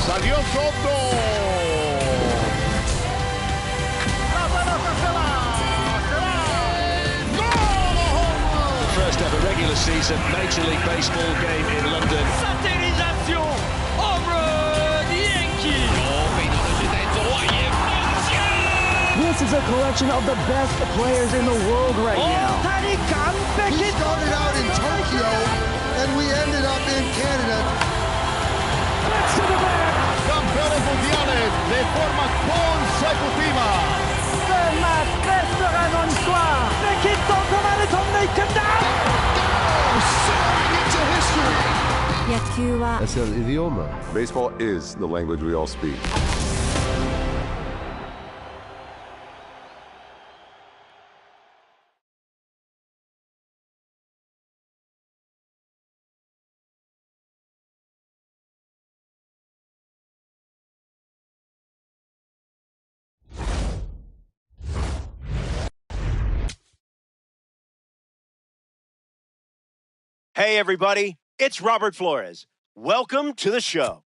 Salió Soto. La pelota se va. The first ever regular season Major League Baseball game in London. Satellisation, home run, Yankee. This is a collection of the best players in the world right now. We started out in Tokyo and we ended up in Canada. Let's to the back. Campeones mundiales de forma consecutiva. Seulement restera dans l'histoire. L'équipe d'Antoine Canada. Soaring into history. 野球は Es el idioma. Baseball is the language we all speak. Hey, everybody, it's Robert Flores. Welcome to the show.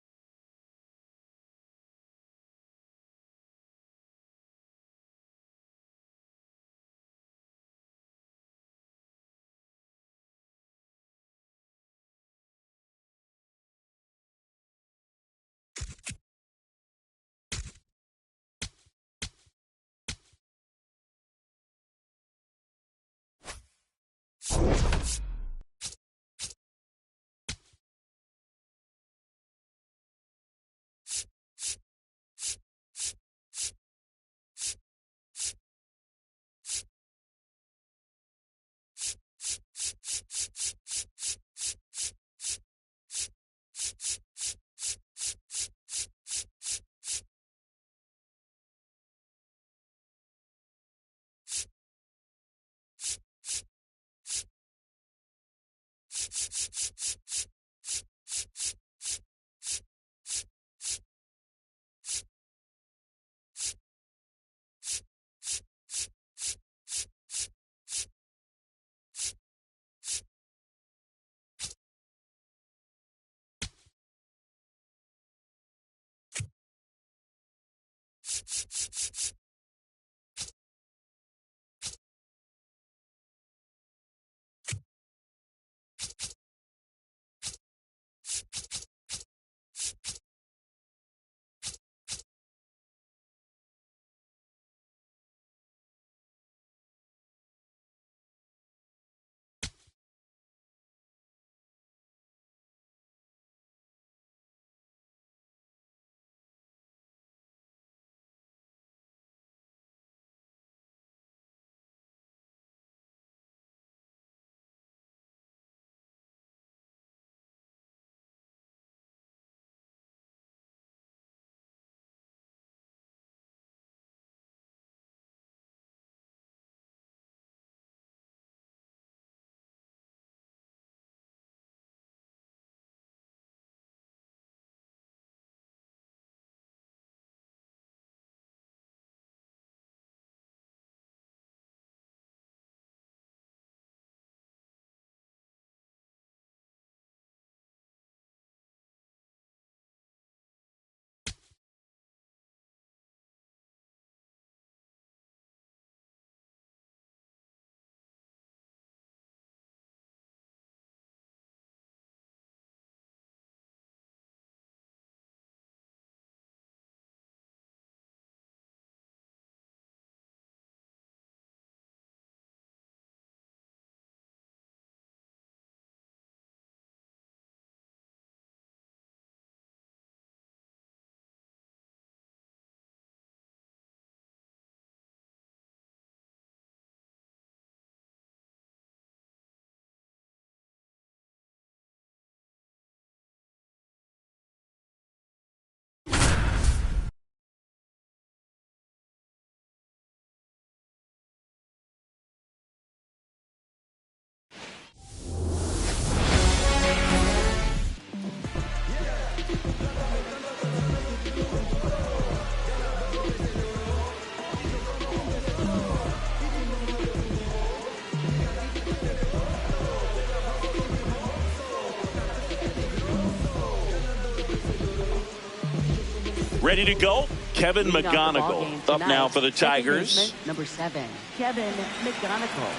Ready to go? Kevin Leading off the ball McGonigal game up tonight, now for the second Tigers. baseman, number 7, Kevin McGonigal.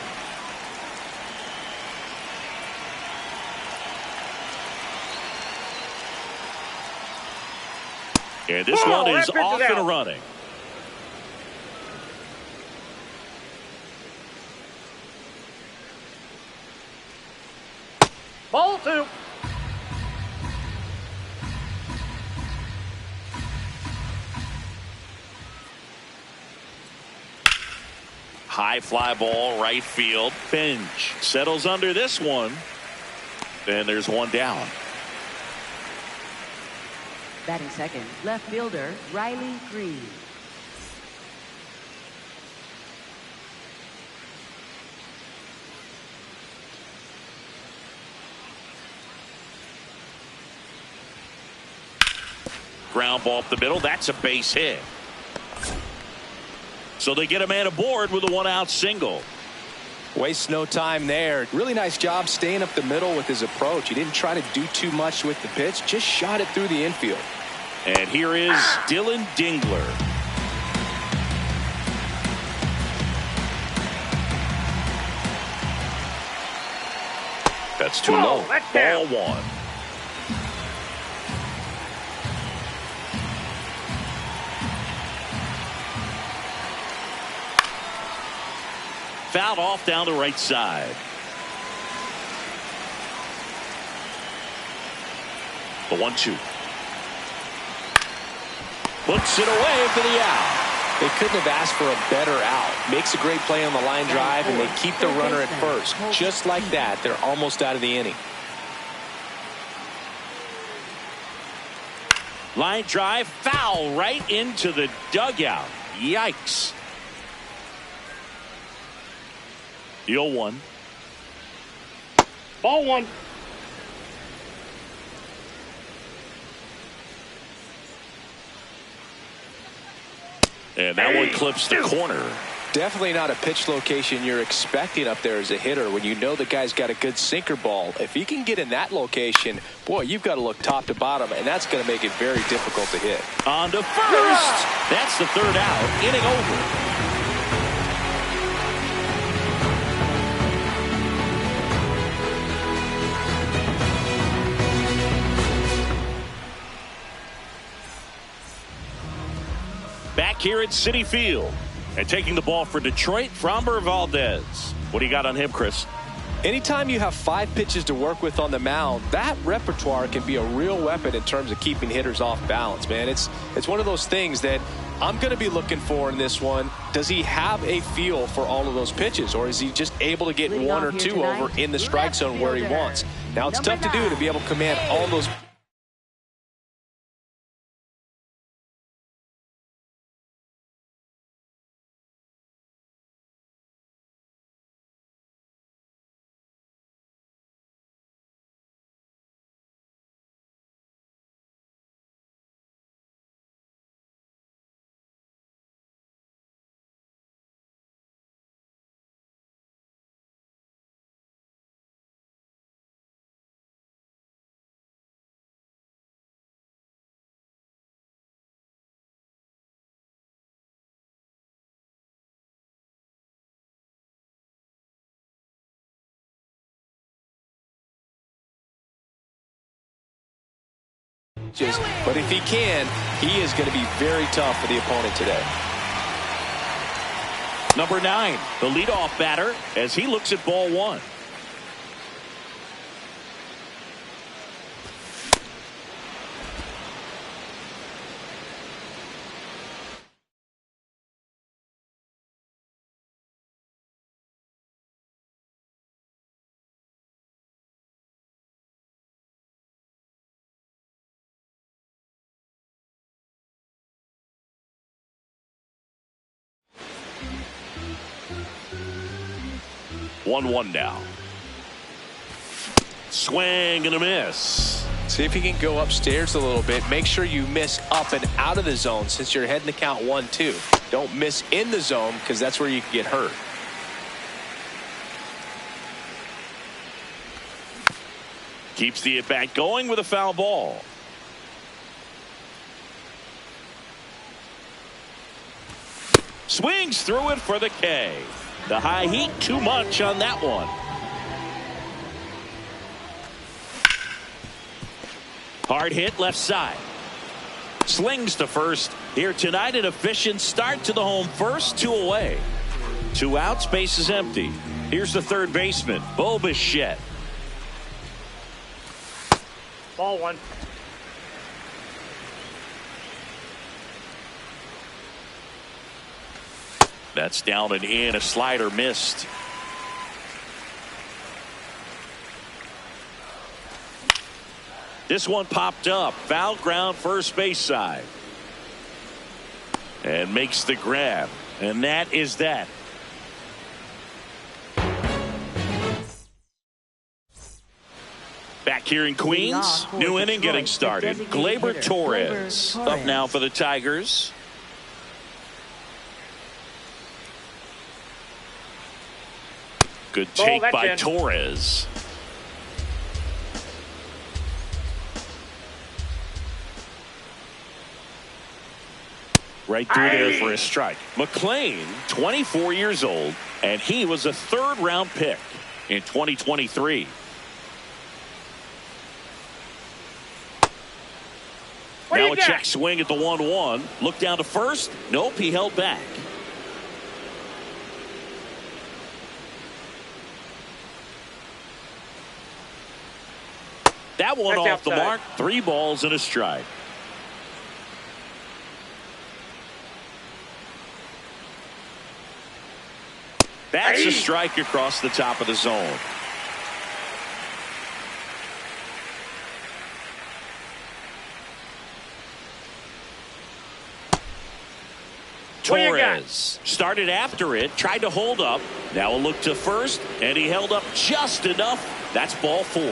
And this one is off and running. Ball 2. High fly ball, right field. Finch settles under this one. And there's one down. Batting second, left fielder Riley Green. Ground ball up the middle. That's a base hit. So they get a man aboard with a one-out single. Wastes no time there. Really nice job staying up the middle with his approach. He didn't try to do too much with the pitch. Just shot it through the infield. And here is Dylan Dingler. That's too low. Ball 1. Fouled off down the right side. The 1-2. Puts it away for the out. They couldn't have asked for a better out. Makes a great play on the line drive, and they keep the runner at first. Just like that, they're almost out of the inning. Line drive, foul right into the dugout. Yikes. The 0-1. Ball 1. And that one clips the corner. Definitely not a pitch location you're expecting up there as a hitter when you know the guy's got a good sinker ball. If he can get in that location, boy, you've got to look top to bottom, and that's going to make it very difficult to hit. On to first. That's the third out. Inning over. Back here at Citi Field. And taking the ball for Detroit, Framber Valdez. What do you got on him, Chris? Anytime you have 5 pitches to work with on the mound, that repertoire can be a real weapon in terms of keeping hitters off balance, man. It's one of those things that I'm going to be looking for in this one. Does he have a feel for all of those pitches, or is he just able to get 1 or 2 over in the strike zone where he wants? Now, it's tough to do to be able to command all those. But if he can, he is going to be very tough for the opponent today. Number 9, the leadoff batter, as he looks at ball 1. One now. Swing and a miss. See if you can go upstairs a little bit. Make sure you miss up and out of the zone since you're heading to count 1-2. Don't miss in the zone because that's where you can get hurt. Keeps the at-bat going with a foul ball. Swings through it for the K. The high heat, too much on that one. Hard hit left side. Slings to first. Here tonight, an efficient start to the home first, 2 away. 2 outs, base is empty. Here's the third baseman, Bo Bichette. Ball 1. That's down and in. A slider missed. This one popped up. Foul ground, first base side. And makes the grab. And that is that. Back here in Queens, new inning getting started. Gleyber Torres up now for the Tigers. Good take by Torres. Right through there for a strike. McLean, 24 years old, and he was a 3rd-round pick in 2023. Now a check swing at the 1-1. Look down to first. Nope, he held back. That one off the mark. 3 balls and a strike. That's a strike across the top of the zone. Torres started after it, tried to hold up. Now a look to first, and he held up just enough. That's ball 4.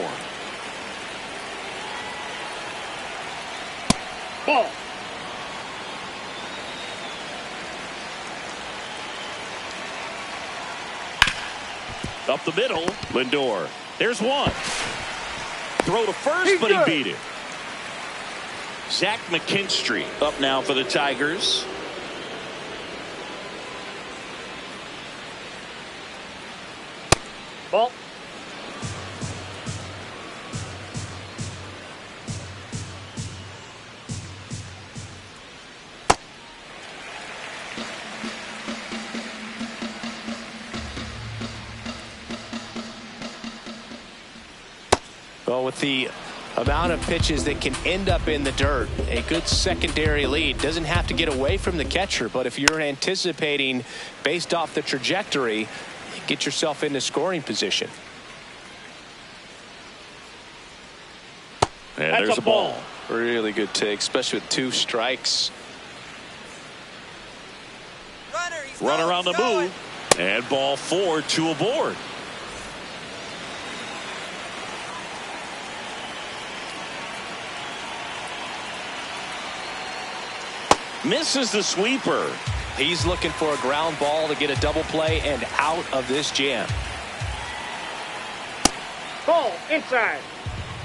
Ball. Up the middle, Lindor. There's one. Throw to first, but he beat it. Zach McKinstry up now for the Tigers. Ball. Well, with the amount of pitches that can end up in the dirt, a good secondary lead doesn't have to get away from the catcher, but if you're anticipating based off the trajectory, get yourself into scoring position. And there's a ball. Really good take, especially with 2 strikes. Runner on the move. And ball 4, 2 aboard. Misses the sweeper. He's looking for a ground ball to get a double play and out of this jam. Ball inside.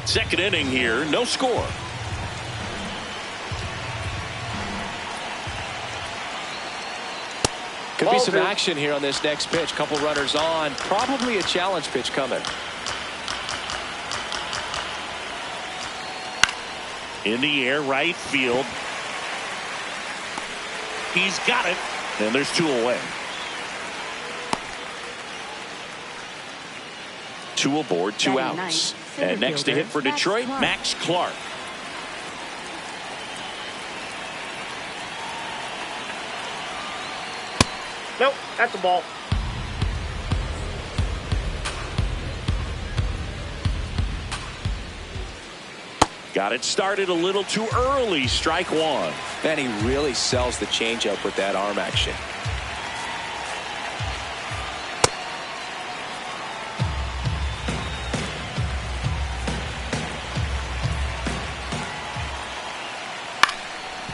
Second inning here, no score. Could be some action here on this next pitch. Couple runners on. Probably a challenge pitch coming. In the air, right field. He's got it. And there's 2 away. 2 aboard, 2 outs. And next to hit for Detroit, Max Clark. Nope, that's a ball. Got it started a little too early. Strike 1. Man, he really sells the changeup with that arm action.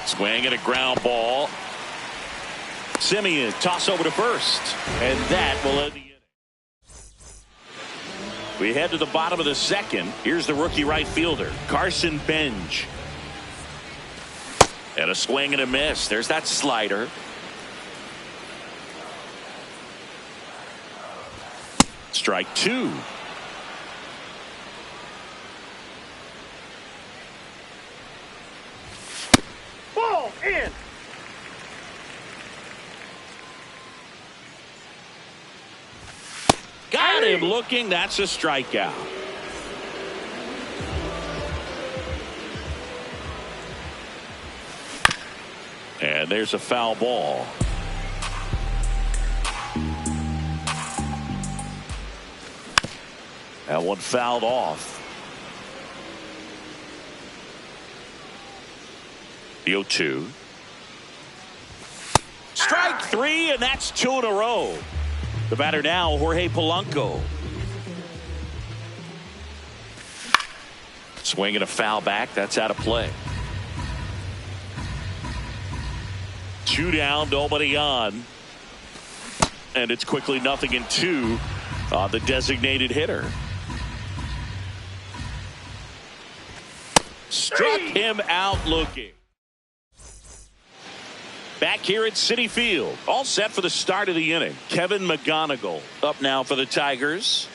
Swing and a ground ball. Simeon toss over to first. And that will end the inning. We head to the bottom of the second. Here's the rookie right fielder, Carson Benj. And a swing and a miss. There's that slider. strike two. Ball in. Got him looking. That's a strikeout. And there's a foul ball. That one fouled off. The 0-2. Strike three, and that's two in a row. The batter now, Jorge Polanco. Swinging a foul back. That's out of play. Two down, nobody on. And it's quickly 0-2 on the designated hitter. Struck him out looking. Back here at Citi Field, all set for the start of the inning. Kevin McGonigal up now for the Tigers.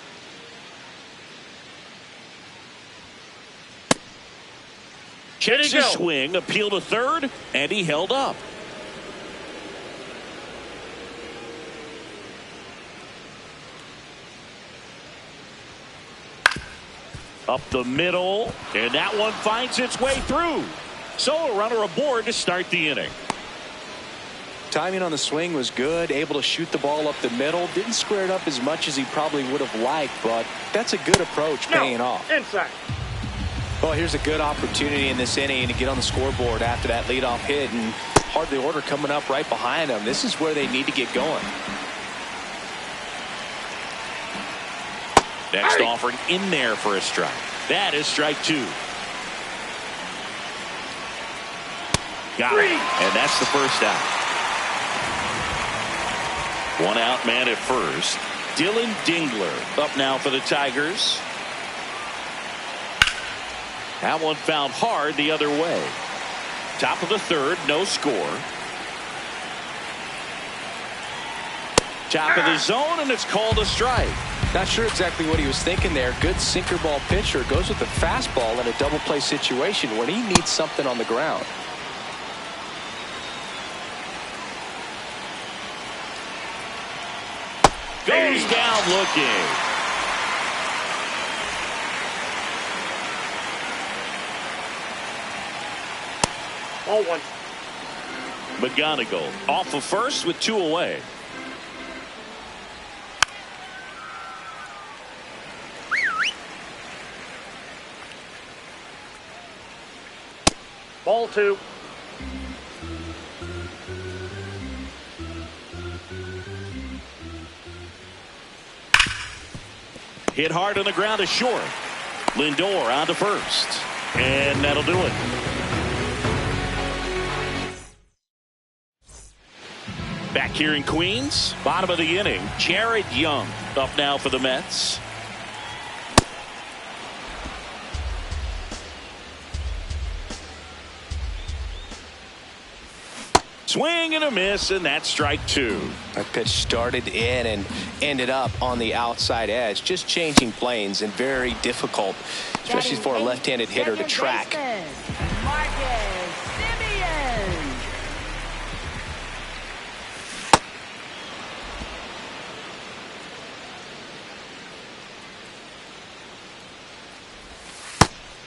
Checks his swing, appeal to third, and he held up. Up the middle, and that one finds its way through. So a runner aboard to start the inning. Timing on the swing was good, able to shoot the ball up the middle. Didn't square it up as much as he probably would have liked, but that's a good approach, paying off. Inside. Well, here's a good opportunity in this inning to get on the scoreboard after that leadoff hit, and hardly order coming up right behind them. This is where they need to get going. Next offering in there for a strike. That is strike two. Got it. And that's the first out. One out man at first. Dylan Dingler up now for the Tigers. That one fouled hard the other way. Top of the third, no score. Top of the zone, and it's called a strike. Not sure exactly what he was thinking there. Good sinker ball pitcher goes with the fastball in a double play situation when he needs something on the ground. Goes down looking. Ball one. McGonigal off of first with two away. Ball two. Hit hard on the ground to short. Lindor on to first. And that'll do it. Back here in Queens, bottom of the inning, Jared Young up now for the Mets. Swing and a miss, and that's strike two. That pitch started in and ended up on the outside edge. Just changing planes and very difficult, especially for a left-handed hitter to track. Marcus Semien.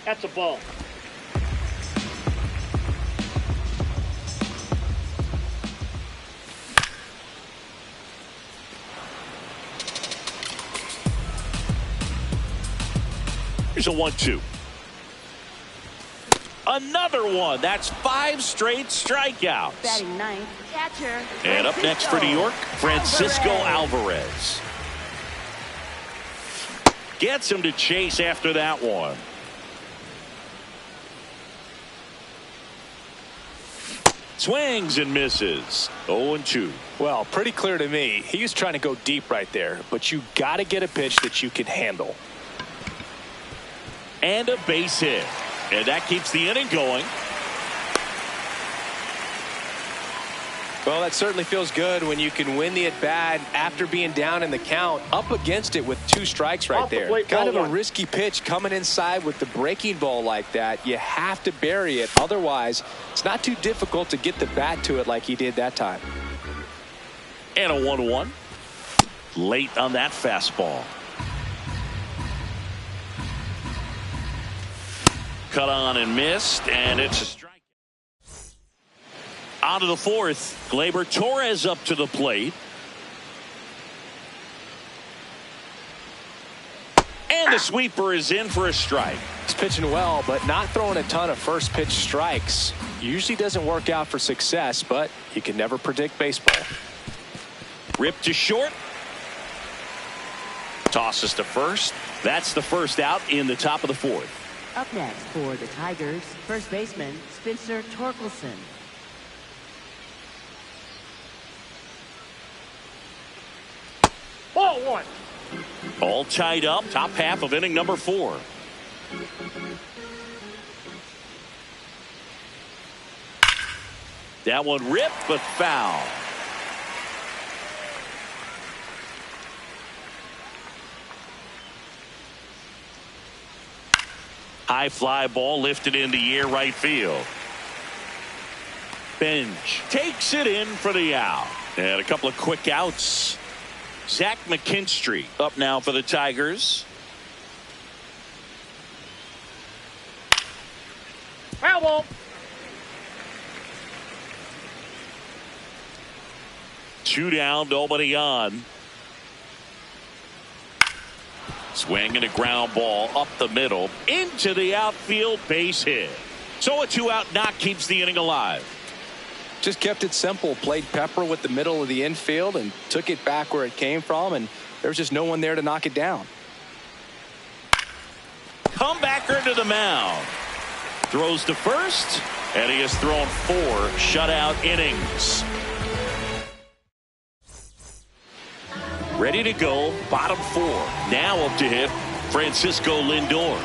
That's a ball. Here's a 1-2. Another one. That's 5 straight strikeouts. Batting ninth, catcher. And up next for New York, Francisco Alvarez. Gets him to chase after that one. Swings and misses. 0-2. Well, pretty clear to me. He was trying to go deep right there, but you got to get a pitch that you can handle. And a base hit. And that keeps the inning going. Well, that certainly feels good when you can win the at-bat after being down in the count, up against it with 2 strikes right there. Kind of a risky pitch coming inside with the breaking ball like that. You have to bury it. Otherwise, it's not too difficult to get the bat to it like he did that time. And a 1-1. Late on that fastball. Cut on and missed, and it's a strike. On to the 4th. Gleyber Torres up to the plate. And the sweeper is in for a strike. He's pitching well, but not throwing a ton of first pitch strikes. Usually doesn't work out for success, but you can never predict baseball. Ripped to short. Tosses to first. That's the first out in the top of the 4th. Up next for the Tigers, first baseman Spencer Torkelson. Ball 1. All tied up. Top half of inning number 4. That one ripped, but foul. High fly ball lifted in the air right field. Bench takes it in for the out. And a couple of quick outs. Zach McKinstry up now for the Tigers. Foul ball. Two down, nobody on. Swing and a ground ball up the middle into the outfield, base hit. So a 2-out knock keeps the inning alive. Just kept it simple, played pepper with the middle of the infield and took it back where it came from, and there was just no one there to knock it down. Comebacker to the mound. Throws to first, and he has thrown 4 shutout innings. Ready to go, bottom 4. Now up to hit Francisco Lindor.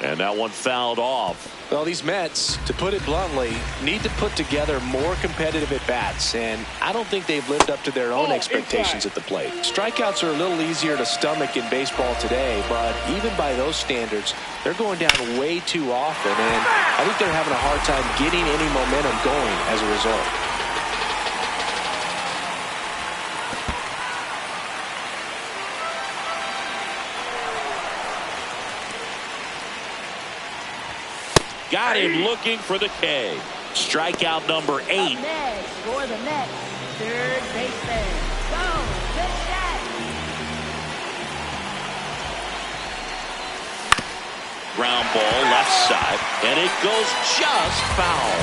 And that one fouled off. Well, these Mets, to put it bluntly, need to put together more competitive at-bats, and I don't think they've lived up to their own expectations at the plate. Strikeouts are a little easier to stomach in baseball today, but even by those standards, they're going down way too often, and I think they're having a hard time getting any momentum going as a result. Got him looking for the K. Strikeout number 8. Up next for the Mets, third baseman, Bo Bichette. Ground ball left side, and it goes just foul.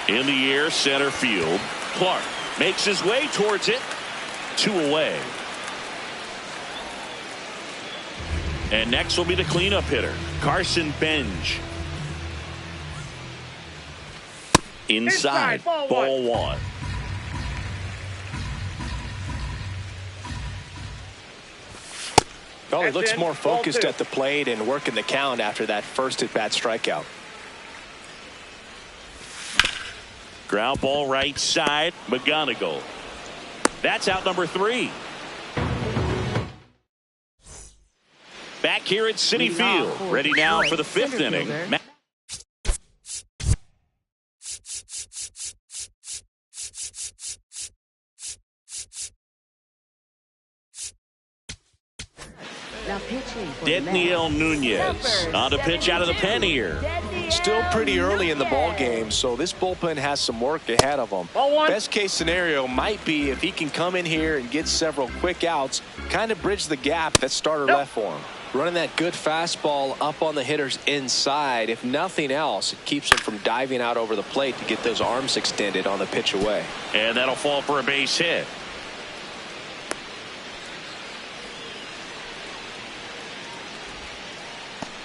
In the air, center field. Clark makes his way towards it. 2 away. And next will be the cleanup hitter, Carson Benj. Inside, ball 1. Well, he looks more focused at the plate and working the count after that first at-bat strikeout. Ground ball right side, McGonigal. That's out number 3. Back here at Citi Field, ready now for the 5th inning. Now pitching for Dedniel Nunez on to pitch out of the pen here. Still pretty early in the ball game, so this bullpen has some work ahead of them. Best case scenario might be if he can come in here and get several quick outs, kind of bridge the gap that starter left for him. Running that good fastball up on the hitter's inside. If nothing else, it keeps him from diving out over the plate to get those arms extended on the pitch away. And that'll fall for a base hit.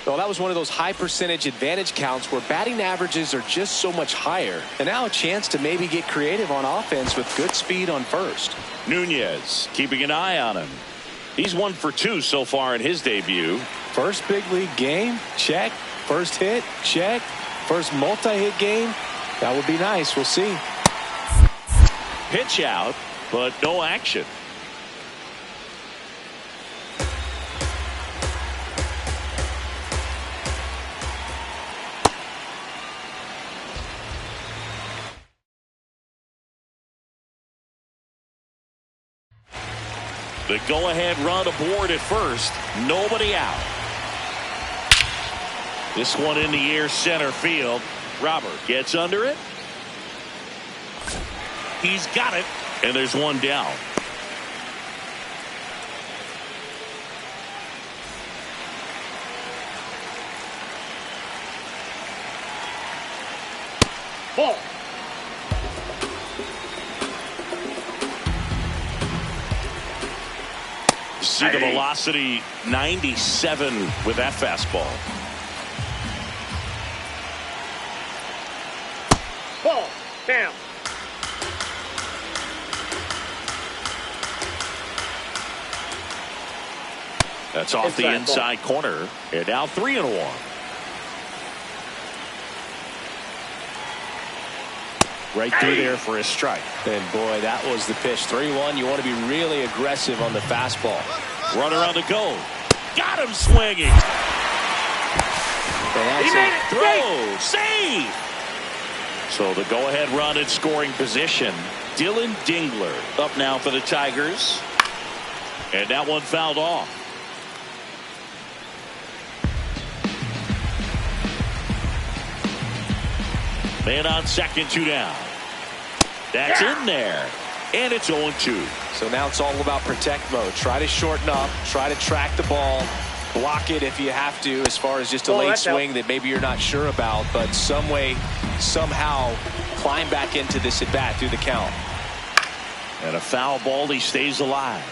Well, that was one of those high percentage advantage counts where batting averages are just so much higher. And now a chance to maybe get creative on offense with good speed on first. Nunez keeping an eye on him. He's 1 for 2 so far in his debut. First big league game, check. First hit, check. First multi-hit game, that would be nice. We'll see. Pitch out, but no action. The go-ahead run aboard at first. Nobody out. This one in the air center field. Robert gets under it. He's got it. And there's one down. Ball. See the velocity 97 with that fastball. Ball. Down. That's off the inside corner. And now 3-1. Right through there for a strike. And boy, that was the pitch. 3-1. You want to be really aggressive on the fastball. Runner on the go. Got him swinging. He made it. Throw. Save. So the go-ahead run in scoring position. Dylan Dingler up now for the Tigers. And that one fouled off. Man on second, 2 down. That's in there. And it's 0-2. So now it's all about protect mode. Try to shorten up. Try to track the ball. Block it if you have to, as far as just a late swing that maybe you're not sure about. But some way, somehow, climb back into this at bat through the count. And a foul ball. He stays alive.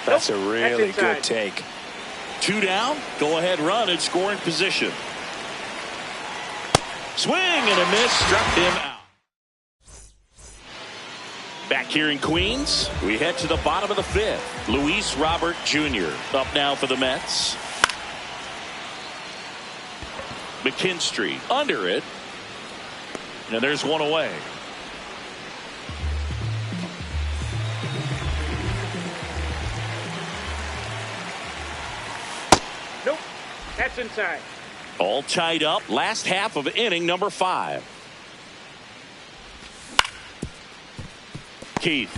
That's a really good take. 2 down. Go ahead run in scoring position. Swing and a miss. Struck him out. Back here in Queens, we head to the bottom of the 5th. Luis Robert Jr. up now for the Mets. McKinstry under it. And there's one away. Nope. That's inside. All tied up. Last half of inning number 5. Keith.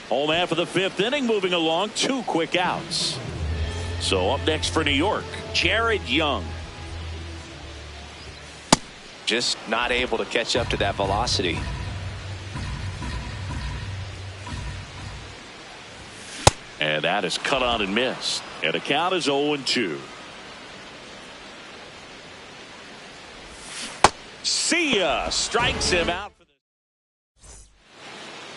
Home half of the 5th inning moving along. 2 quick outs. So up next for New York, Jared Young. Just not able to catch up to that velocity. And that is cut on and missed. And the count is 0-2. See ya. Strikes him out for the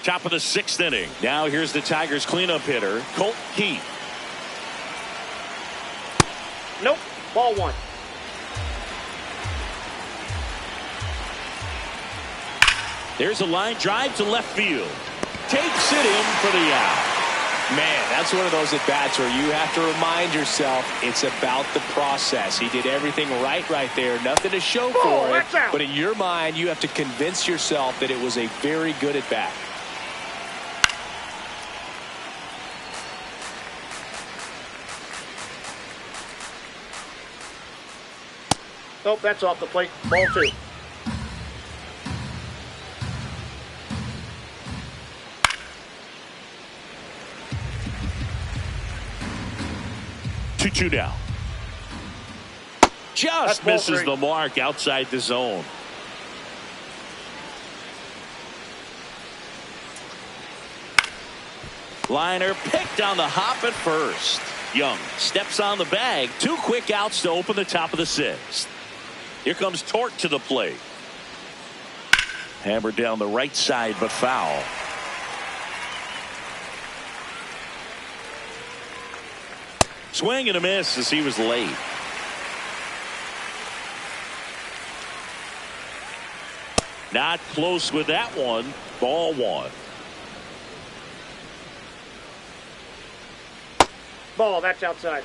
top of the 6th inning. Now here's the Tigers cleanup hitter, Colt Keith. Nope. Ball 1. There's a line drive to left field. Takes it in for the out. Man, that's one of those at-bats where you have to remind yourself it's about the process. He did everything right there. Nothing to show for it. But in your mind, you have to convince yourself that it was a very good at-bat. Nope, that's off the plate. Ball 2. Two down. Just misses the mark outside the zone. Liner picked on the hop at first. Young steps on the bag. 2 quick outs to open the top of the 6th. Here comes Tork to the plate. Hammered down the right side, but foul. Swing and a miss as he was late. Not close with that one. Ball one. Ball, that's outside.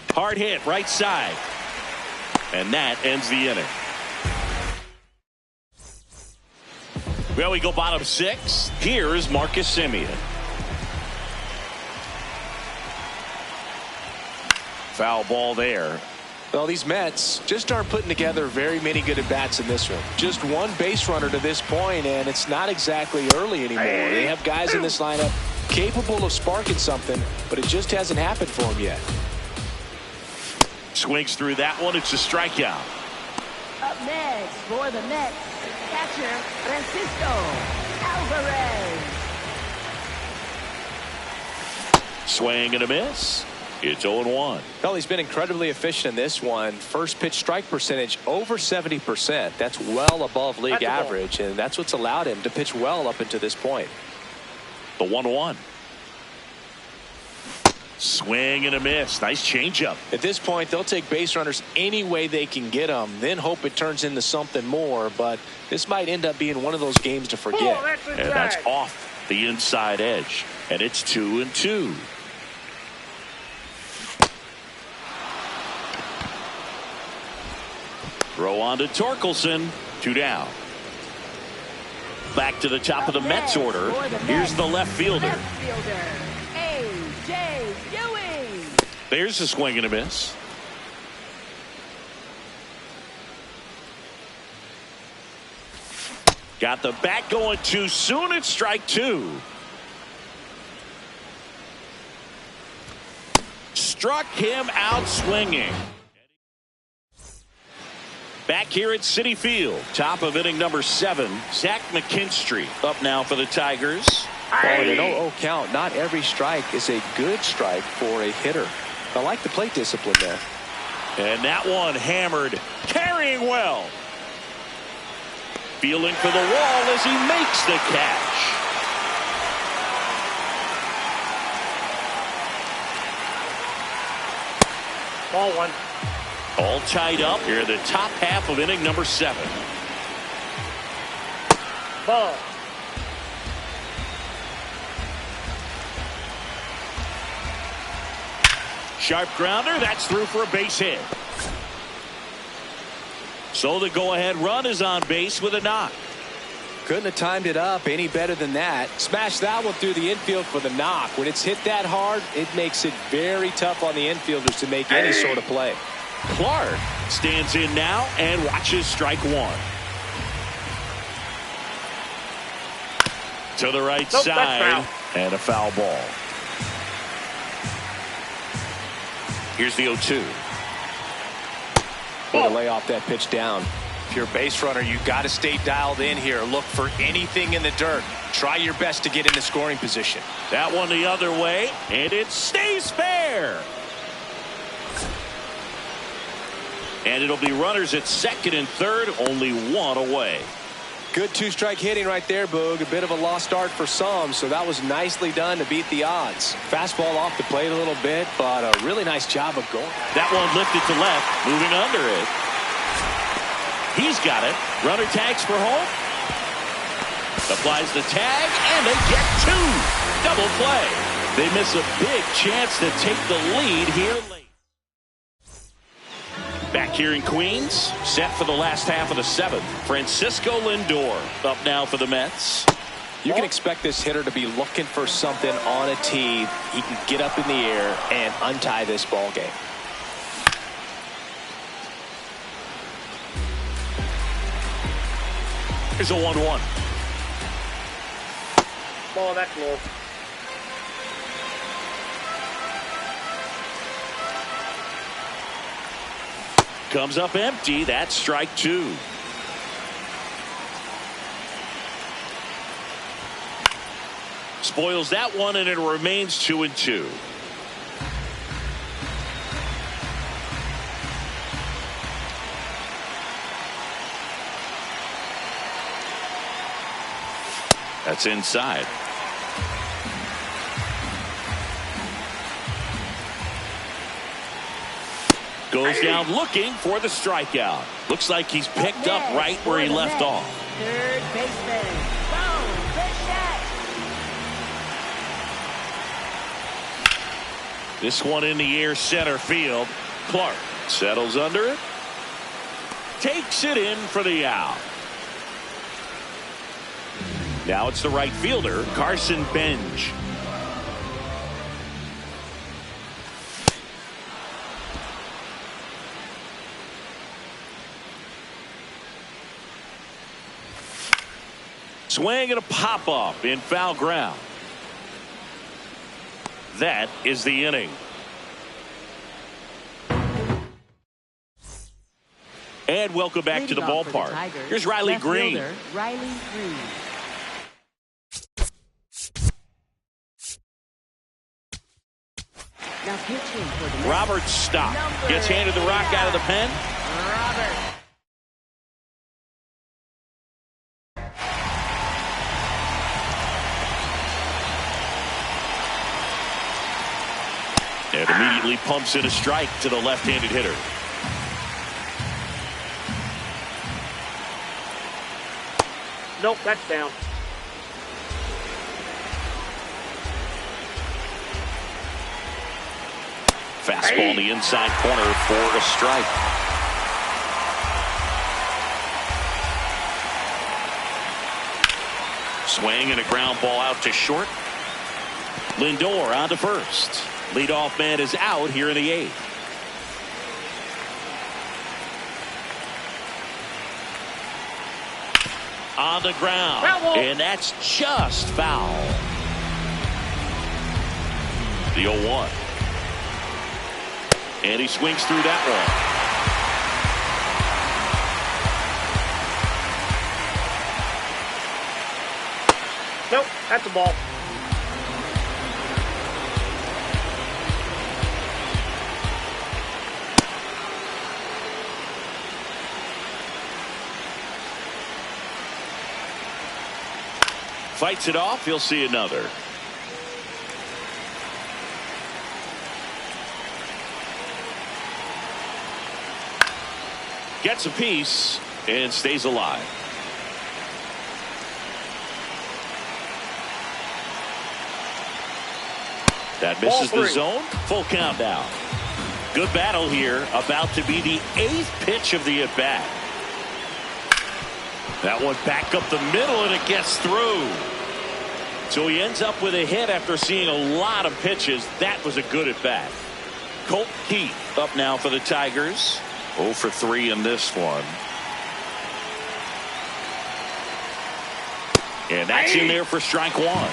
Hard hit, right side. And that ends the inning. Well, we go bottom 6. Here's Marcus Semien. Foul ball there. Well, these Mets just aren't putting together very many good at-bats in this one. Just one base runner to this point, and it's not exactly early anymore. They have guys in this lineup capable of sparking something, but it just hasn't happened for them yet. Swings through that one. It's a strikeout. Up next for the Mets, catcher Francisco Alvarez. Swing and a miss. It's 0-1. Well, he's been incredibly efficient in this one. First pitch strike percentage over 70%. That's well above league average, and that's what's allowed him to pitch well up until this point. The 1-1. Swing and a miss. Nice changeup. At this point, they'll take base runners any way they can get them, then hope it turns into something more. But this might end up being one of those games to forget. And that's off the inside edge. And it's 2-2. Throw on to Torkelson. 2 down. Back to the top of the Mets order. Here's the left fielder. A.J. Ewing. There's a swing and a miss. Got the bat going too soon. It's strike 2. Struck him out swinging. Back here at Citi Field, top of inning number 7, Zach McKinstry up now for the Tigers. Well, in an 0-0 count, not every strike is a good strike for a hitter. I like the plate discipline there. And that one hammered, carrying well. Feeling for the wall as he makes the catch. Ball one. All tied up here in the top half of inning number 7. Ball. Sharp grounder. That's through for a base hit. So the go-ahead run is on base with a knock. Couldn't have timed it up any better than that. Smash that one through the infield for the knock. When it's hit that hard, it makes it very tough on the infielders to make any sort of play. Clark stands in now and watches strike 1. To the right side and a foul ball. Here's the 0-2. Way to lay off that pitch down. If you're a base runner, you got to stay dialed in here. Look for anything in the dirt. Try your best to get into scoring position. That one the other way, and it stays fair. And it'll be runners at second and third, only one away. Good 2-strike hitting right there, Boog. A bit of a lost start for some, so that was nicely done to beat the odds. Fastball off the plate a little bit, but a really nice job of going. That one lifted to left, moving under it. He's got it. Runner tags for home. Applies the tag, and they get 2. Double play. They miss a big chance to take the lead here late. Back here in Queens, set for the last half of the 7th. Francisco Lindor up now for the Mets. You can expect this hitter to be looking for something on a tee. He can get up in the air and untie this ball game. Here's a 1-1. Ball, that's low. Comes up empty. That's strike 2. Spoils that one, and it remains 2-2. That's inside. Goes down looking for the strikeout. Looks like he's picked up right where he left off. Third baseman. Go, the shot. This one in the air, center field. Clark settles under it. Takes it in for the out. Now it's the right fielder, Carson Benj. Swing and a pop-up in foul ground. That is the inning. And welcome back to the ballpark. Here's Riley Green. Riley Green. Now pitching for the Robert Stock gets handed the rock out of the pen. Robert. And immediately pumps in a strike to the left-handed hitter. Nope, that's down. Fastball in the inside corner for a strike. Swing and a ground ball out to short. Lindor on to first. Leadoff man is out here in the eighth. On the ground. And that's just foul. The 0-1. And he swings through that one. Nope, that's a ball. Fights it off. He'll see another. Gets a piece and stays alive. That misses the zone. Full count now. Good battle here. About to be the 8th pitch of the at-bat. That one back up the middle and it gets through. So he ends up with a hit after seeing a lot of pitches. That was a good at-bat. Colt Keith up now for the Tigers. 0 for 3 in this one. And that's in there for strike one.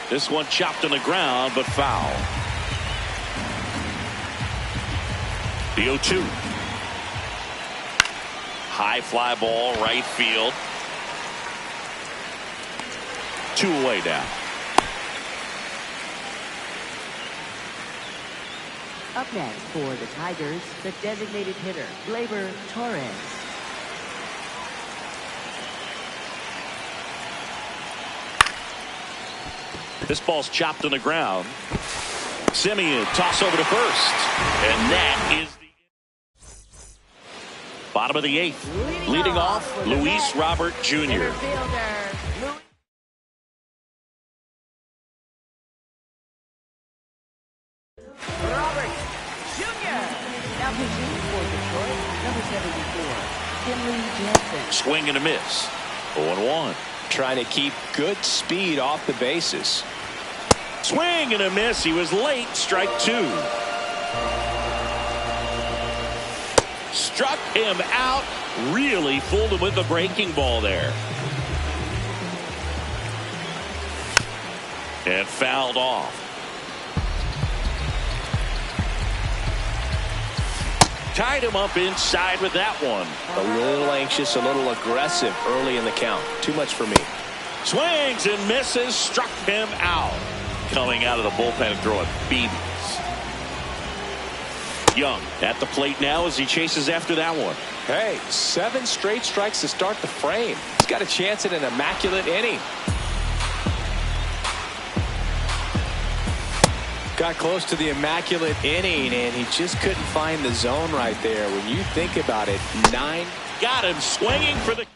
This one chopped on the ground, but foul. The 0-2. High fly ball, right field. 2 away now. Up next for the Tigers, the designated hitter, Gleyber Torres. This ball's chopped on the ground. Simeon toss over to first. And that is the bottom of the 8th. Leading off, Luis Robert Jr. Swing and a miss. 0-1. Trying to keep good speed off the bases. Swing and a miss. He was late. Strike 2. Struck him out. Really fooled him with the breaking ball there. And fouled off. Tied him up inside with that one. A little anxious, a little aggressive early in the count. Too much for me. Swings and misses. Struck him out. Coming out of the bullpen and throwing BBs. Young at the plate now as he chases after that one. Hey, 7 straight strikes to start the frame. He's got a chance at an immaculate inning. Got close to the immaculate inning, and he just couldn't find the zone right there. When you think about it, 9. Got him swinging for the K.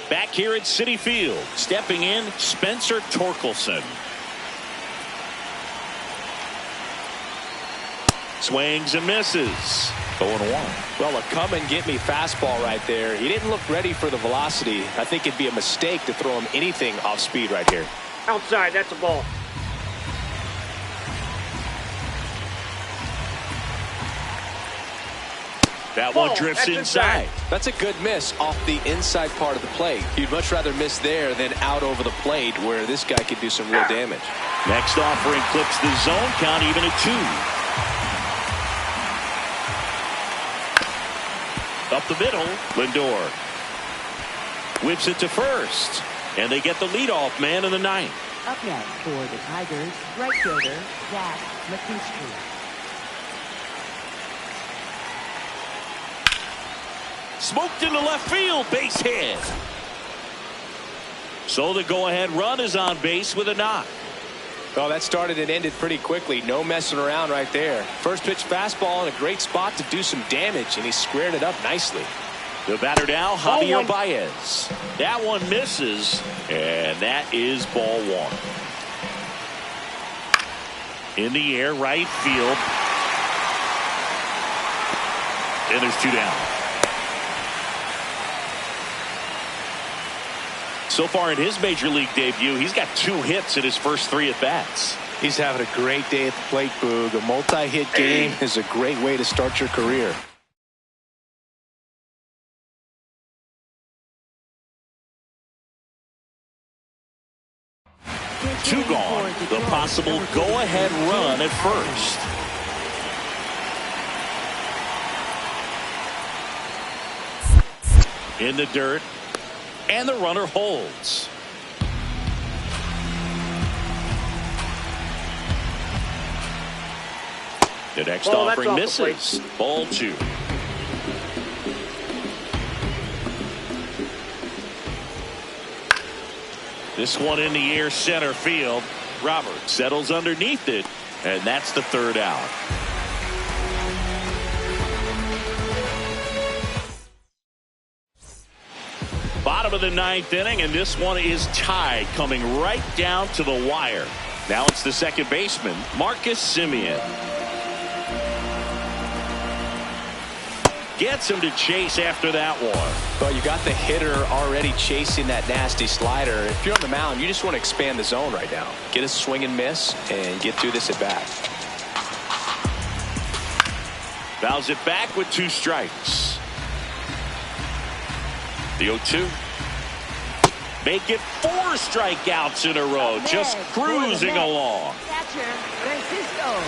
Back here at Citi Field, stepping in, Spencer Torkelson. Swings and misses. 0-1. Well, a come-and-get-me fastball right there. He didn't look ready for the velocity. I think it'd be a mistake to throw him anything off speed right here. Outside, that's a ball. That one drifts inside. That's a good miss off the inside part of the plate. You'd much rather miss there than out over the plate, where this guy could do some real damage. Next offering clips the zone count even at 2. Up the middle, Lindor whips it to first, and they get the leadoff man in the 9th. Up next for the Tigers, right fielder, Zach McKinstry. Smoked into left field, base hit. So the go-ahead run is on base with a knock. Well, that started and ended pretty quickly. No messing around right there. First pitch fastball in a great spot to do some damage, and he squared it up nicely. The batter now, Javier Baez. That one misses, and that is ball 1. In the air, right field. And there's 2 down. So far in his major league debut, he's got 2 hits in his first 3 at-bats. He's having a great day at the plate, Boog. A multi-hit game is a great way to start your career. Two gone. The possible go-ahead run at first. In the dirt. And the runner holds. The next offering misses. Ball 2. This one in the air, center field. Roberts settles underneath it, and that's the 3rd out. Bottom of the 9th inning, and this one is tied, coming right down to the wire. Now it's the second baseman, Marcus Semien. Gets him to chase after that one. Well, you got the hitter already chasing that nasty slider. If you're on the mound, you just want to expand the zone right now. Get a swing and miss and get through this at bat. Fouls it back with 2 strikes. The 0-2. Make it 4 strikeouts in a row. Just cruising along. Catcher, Francisco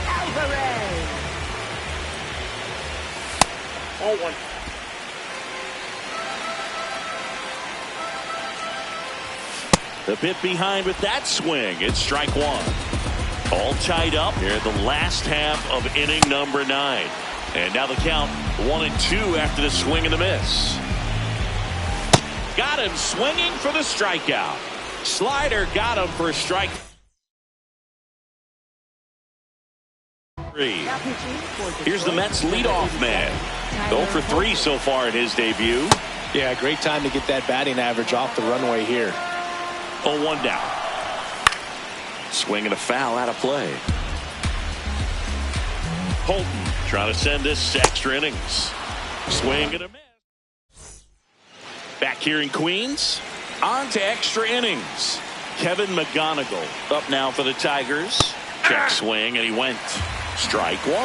Alvarez. 0-1. The bit behind with that swing. It's strike 1. All tied up here in the last half of inning number 9. And now the count 1-2 after the swing and the miss. Got him swinging for the strikeout. Slider got him for strike 3. Here's the Mets leadoff man. 0 for 3 so far in his debut. Yeah, great time to get that batting average off the runway here. 0-1 down. Swing and a foul out of play. Holton trying to send this to extra innings. Swing and a miss. Back here in Queens, on to extra innings. Kevin McGonigal up now for the Tigers. Check swing, and he went. Strike 1.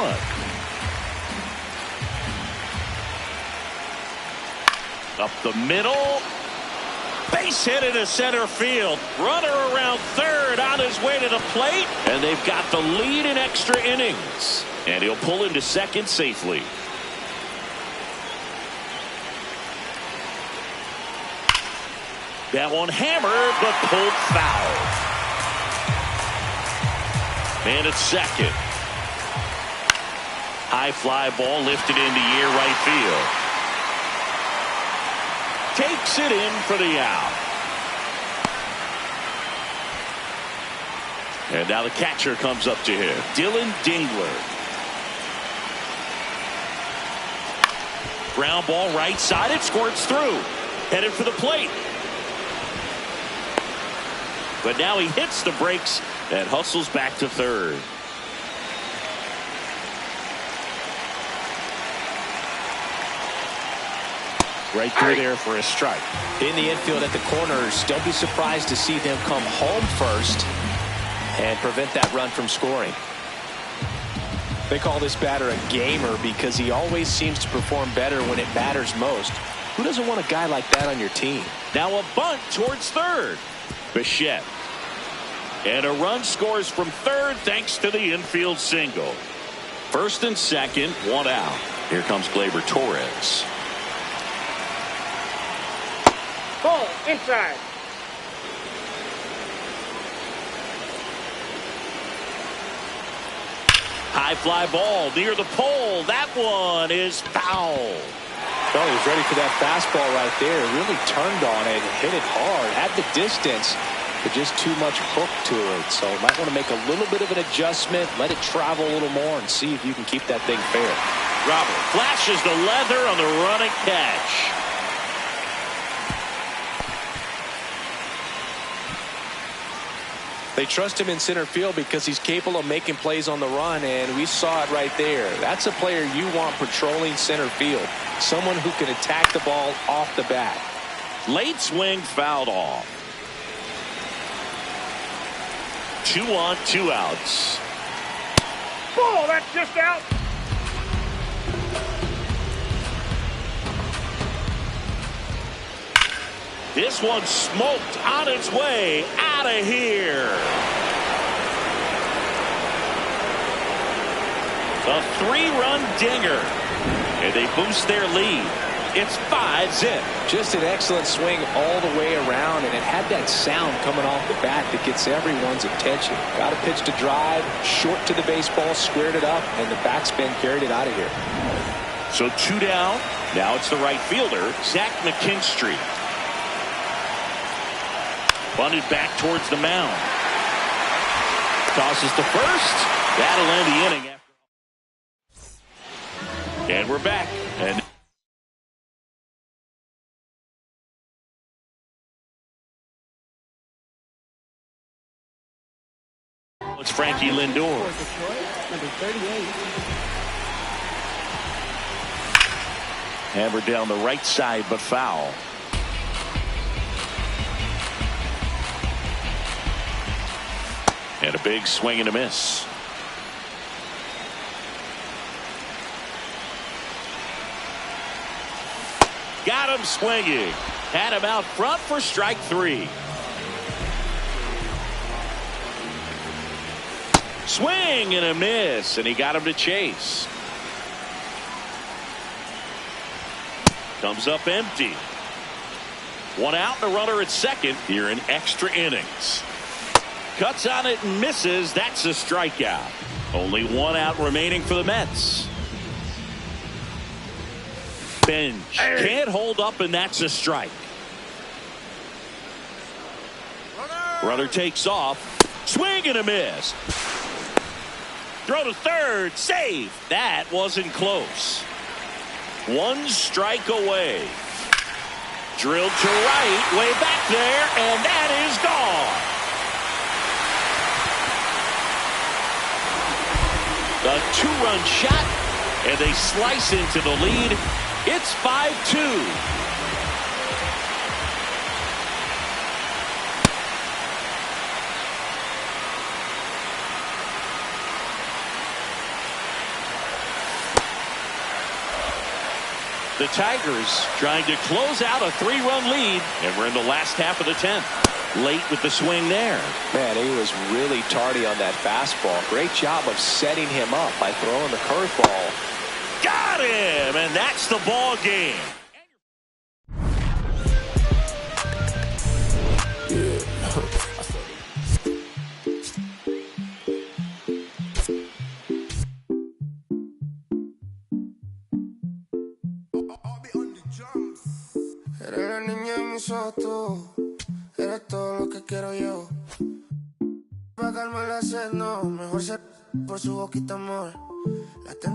Up the middle. Base hit into center field. Runner around third on his way to the plate. And they've got the lead in extra innings. And he'll pull into second safely. That one hammered, but pulled foul. Man at second. High fly ball lifted into air right field. Takes it in for the out. And now the catcher comes up to him, Dylan Dingler. Ground ball right side. It squirts through. Headed for the plate. But now he hits the brakes and hustles back to third. Right through there for a strike. In the infield at the corners, don't be surprised to see them come home first and prevent that run from scoring. They call this batter a gamer because he always seems to perform better when it matters most. Who doesn't want a guy like that on your team? Now a bunt towards third. Bichette. And a run scores from third thanks to the infield single. First and second, one out. Here comes Gleyber Torres. Ball inside. High fly ball near the pole. That one is foul. Well, he was ready for that fastball right there. Really turned on it, hit it hard, had the distance, but just too much hook to it. So you might want to make a little bit of an adjustment, let it travel a little more, and see if you can keep that thing fair. Robert flashes the leather on the running catch. They trust him in center field because he's capable of making plays on the run, and we saw it right there. That's a player you want patrolling center field. Someone who can attack the ball off the bat. Late swing fouled off. 2 on, 2 outs. Ball, that's just out. This one smoked on its way out of here. A 3-run dinger. And they boost their lead. It's 5-zip. Just an excellent swing all the way around, and it had that sound coming off the bat that gets everyone's attention. Got a pitch to drive, short to the baseball, squared it up, and the backspin carried it out of here. So 2 down. Now it's the right fielder, Zach McKinstry. Bunted back towards the mound. Tosses to first. That'll end the inning. And we're back. And it's Frankie Lindor. Number 38. Hammered down the right side, but foul. And a big swing and a miss. Got him swinging. Had him out front for strike 3. Swing and a miss, and he got him to chase. Comes up empty. 1 out and a runner at second here in extra innings. Cuts on it and misses. That's a strikeout. Only 1 out remaining for the Mets. Bench can't hold up, and that's a strike. Runner takes off. Swing and a miss. Throw to third. Save. That wasn't close. 1 strike away. Drilled to right. Way back there, and that is gone. The 2-run shot, and they slice into the lead. It's 5-2. The Tigers trying to close out a 3-run lead, and we're in the last half of the 10th. Late with the swing there. Man, he was really tardy on that fastball. Great job of setting him up by throwing the curveball. Got him, and that's the ball game. Eres la niña en mis ojos, tú eres todo lo que quiero yo. Pa' calmar la sed, no. Mejor ser por su boquita, amor. La tentación.